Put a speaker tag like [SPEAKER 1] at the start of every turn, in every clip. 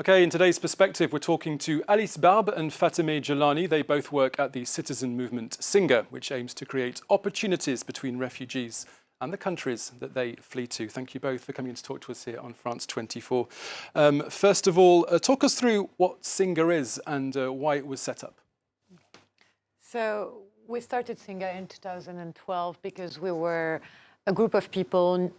[SPEAKER 1] Okay, in today's perspective, we're talking to Barbe and Fatemeh Jailani. They both work at the citizen movement Singa, which aims to create opportunities between refugees and the countries that they flee to. Thank you both for coming in to talk to us here on France 24. First of all, talk us through what Singa is and why it was set up.
[SPEAKER 2] So we started Singa in 2012 because we were a group of people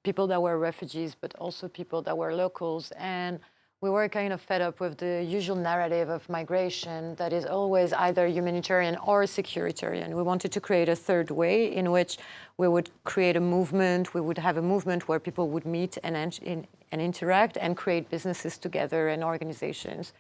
[SPEAKER 2] that were refugees, but also people that were locals. And we were kind of fed up with the usual narrative of migration that is always either humanitarian or securitarian. We wanted to create a third way in which we would create a movement. We would have a movement where people would meet and interact and create businesses together and organizations.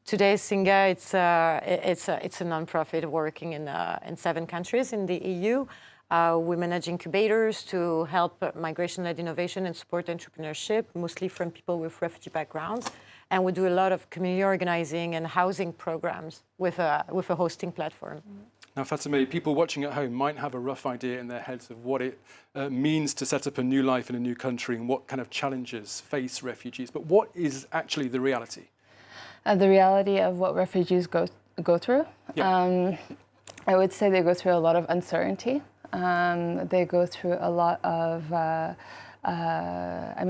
[SPEAKER 2] Today, Singa, it's a nonprofit working in 7 countries in the EU. We manage incubators to help migration-led innovation and support entrepreneurship, mostly from people with refugee backgrounds. And we do a lot of community organizing and housing programs with a hosting platform.
[SPEAKER 1] Now, Fatemeh, people watching at home might have a rough idea in their heads of what it means to set up a new life in a new country and what kind of challenges face refugees. But what is actually the reality?
[SPEAKER 3] The reality of what refugees go through? Yeah. I would say they go through a lot of uncertainty. They go through a lot of,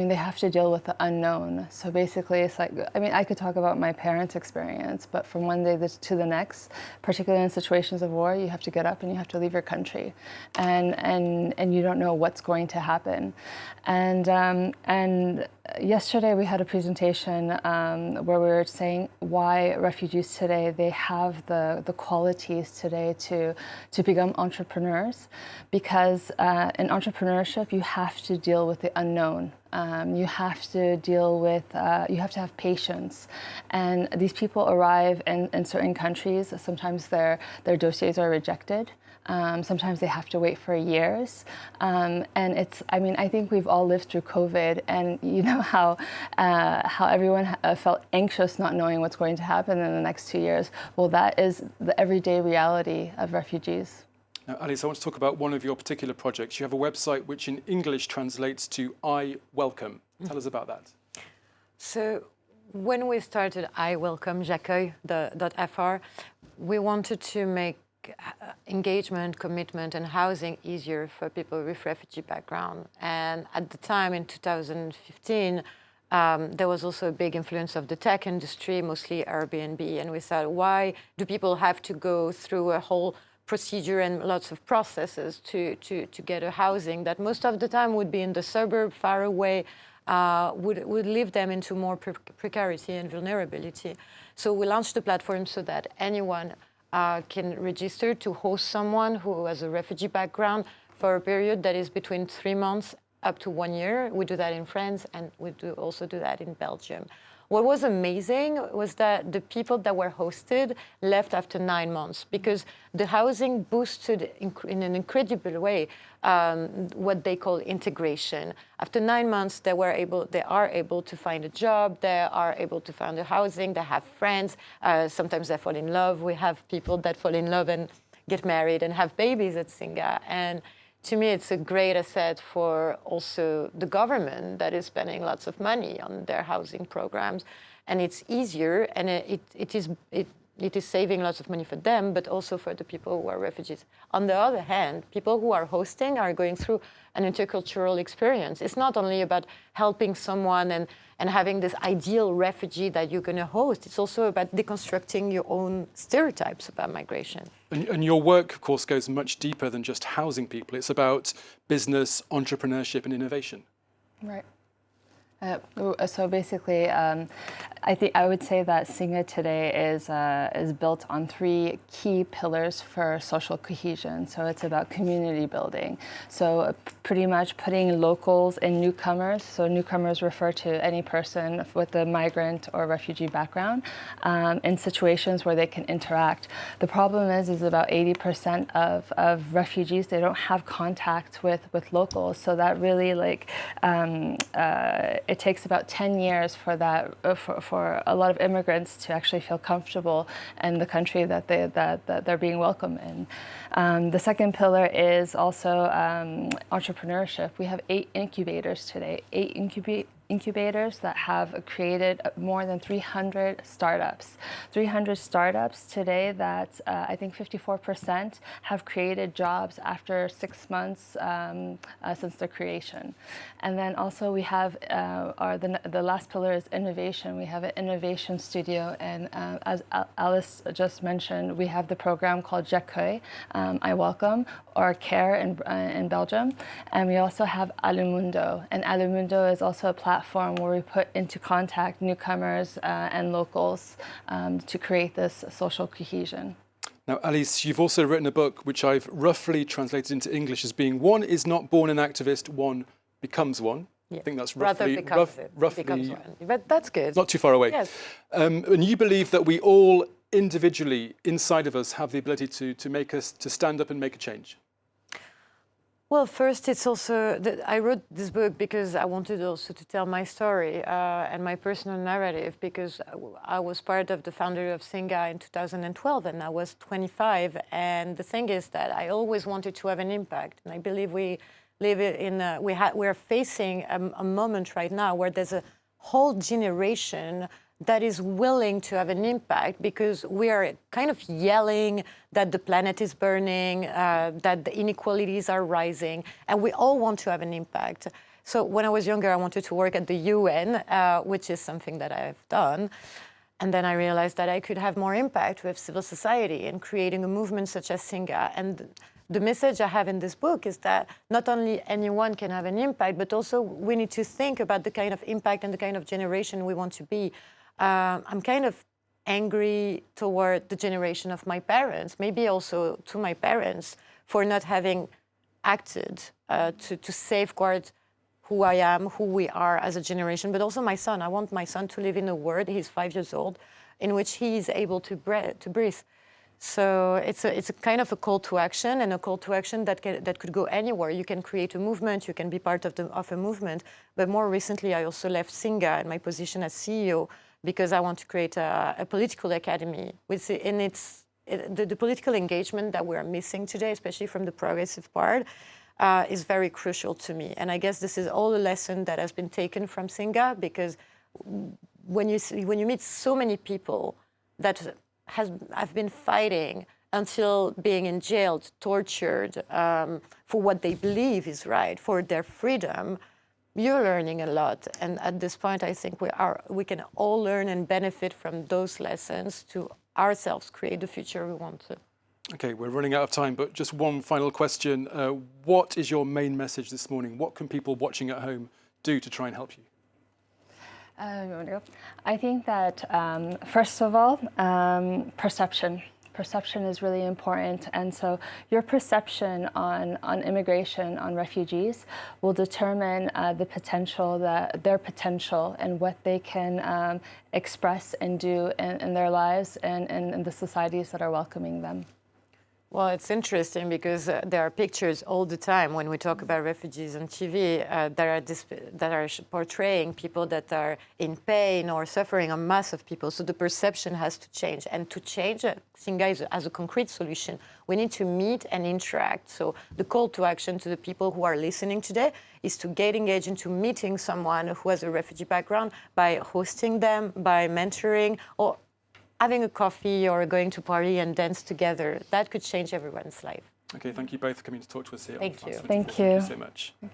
[SPEAKER 3] they have to deal with the unknown. So basically it's like, I could talk about my parents' experience, but from one day to the next, particularly in situations of war, you have to get up and you have to leave your country. And you don't know what's going to happen. And yesterday we had a presentation where we were saying why refugees today, they have the qualities today to become entrepreneurs, because in entrepreneurship you have to deal with the unknown. You have to deal with, you have to have patience. And these people arrive in certain countries. Sometimes their dossiers are rejected. Sometimes they have to wait for years. And it's, I think we've all lived through COVID, and you know how everyone felt anxious not knowing what's going to happen in the next 2 years. Well, that is the everyday reality of refugees.
[SPEAKER 1] Now, Alice, I want to talk about one of your particular projects. You have a website which in English translates to I Welcome. Tell us about that.
[SPEAKER 2] So when we started I Welcome, j'accueille.fr, we wanted to make engagement, commitment, and housing easier for people with refugee background. And at the time, in 2015, there was also a big influence of the tech industry, mostly Airbnb. And we thought, why do people have to go through a whole procedure and lots of processes to get a housing that most of the time would be in the suburb, far away, would leave them into more precarity and vulnerability. So we launched the platform so that anyone can register to host someone who has a refugee background for a period that is between 3 months up to 1 year. We do that in France, and we also do that in Belgium. What was amazing was that the people that were hosted left after 9 months, because the housing boosted in an incredible way what they call integration. After 9 months, they are able to find a job, they are able to find a housing, they have friends, sometimes they fall in love. We have people that fall in love and get married and have babies at Singa. And to me, it's a great asset for also the government that is spending lots of money on their housing programs. And it's easier, and it is saving lots of money for them, but also for the people who are refugees. On the other hand, people who are hosting are going through an intercultural experience. It's not only about helping someone and having this ideal refugee that you're going to host. It's also about deconstructing your own stereotypes about migration.
[SPEAKER 1] And your work, of course, goes much deeper than just housing people. It's about business, entrepreneurship, and innovation.
[SPEAKER 3] Right. So basically, I would say that Singa today is built on 3 key pillars for social cohesion. So it's about community building. So pretty much putting locals and newcomers. So newcomers refer to any person with a migrant or refugee background in situations where they can interact. The problem is about 80% of refugees, they don't have contact with locals. So that really it takes about 10 years for that for a lot of immigrants to actually feel comfortable in the country that they're being welcome in. The second pillar is also entrepreneurship. We have 8 incubators today, 8 incubators that have created more than 300 startups. 300 startups today that I think 54% have created jobs after 6 months since their creation. And then also we have the last pillar is innovation. We have an innovation studio, and as Alice just mentioned, we have the program called J'accueille, I welcome, or CARE in Belgium. And we also have Alimundo. And Alimundo is also a platform where we put into contact newcomers and locals to create this social cohesion.
[SPEAKER 1] Now, Alice, you've also written a book which I've roughly translated into English as being "One is not born an activist, one becomes one."
[SPEAKER 2] Yeah.
[SPEAKER 1] I think that's
[SPEAKER 2] Rather
[SPEAKER 1] roughly
[SPEAKER 2] becomes one. But that's good.
[SPEAKER 1] not too far away.
[SPEAKER 2] Yes.
[SPEAKER 1] And you believe that we all individually, inside of us, have the ability to stand up and make a change.
[SPEAKER 2] Well, first, it's also that I wrote this book because I wanted also to tell my story and my personal narrative, because I was part of the founder of Singa in 2012 and I was 25. And the thing is that I always wanted to have an impact. And I believe we live in, we're facing a moment right now where there's a whole generation that is willing to have an impact, because we are kind of yelling that the planet is burning, that the inequalities are rising, and we all want to have an impact. So when I was younger, I wanted to work at the UN, which is something that I've done. And then I realized that I could have more impact with civil society and creating a movement such as Singa. And the message I have in this book is that not only anyone can have an impact, but also we need to think about the kind of impact and the kind of generation we want to be. I'm kind of angry toward the generation of my parents, maybe also to my parents, for not having acted to safeguard who I am, who we are as a generation, but also my son. I want my son to live in a world, he's 5 years old, in which he is able to breathe. So it's a kind of a call to action, and a call to action that could go anywhere. You can create a movement, you can be part of a movement. But more recently, I also left Singa and my position as CEO, because I want to create a political academy. The political engagement that we are missing today, especially from the progressive part, is very crucial to me. And I guess this is all a lesson that has been taken from Singa, because when you meet so many people that have been fighting until being in jail, tortured for what they believe is right, for their freedom, you're learning a lot. And at this point, I think we can all learn and benefit from those lessons to ourselves create the future we want to.
[SPEAKER 1] Okay, we're running out of time, but just one final question. What is your main message this morning? What can people watching at home do to try and help you?
[SPEAKER 3] I think that, first of all, perception. Perception is really important, and so your perception on immigration, on refugees, will determine their potential and what they can express and do in their lives and in the societies that are welcoming them.
[SPEAKER 2] Well, it's interesting because there are pictures all the time when we talk about refugees on TV that are portraying people that are in pain or suffering, a mass of people. So the perception has to change. And to change, Singa has a concrete solution. We need to meet and interact. So the call to action to the people who are listening today is to get engaged into meeting someone who has a refugee background by hosting them, by mentoring, or having a coffee or going to party and dance together. That could change everyone's life.
[SPEAKER 1] Okay, thank you both for coming to talk to us here.
[SPEAKER 2] Thank you.
[SPEAKER 3] Thank you.
[SPEAKER 1] Thank you so much.
[SPEAKER 3] Okay.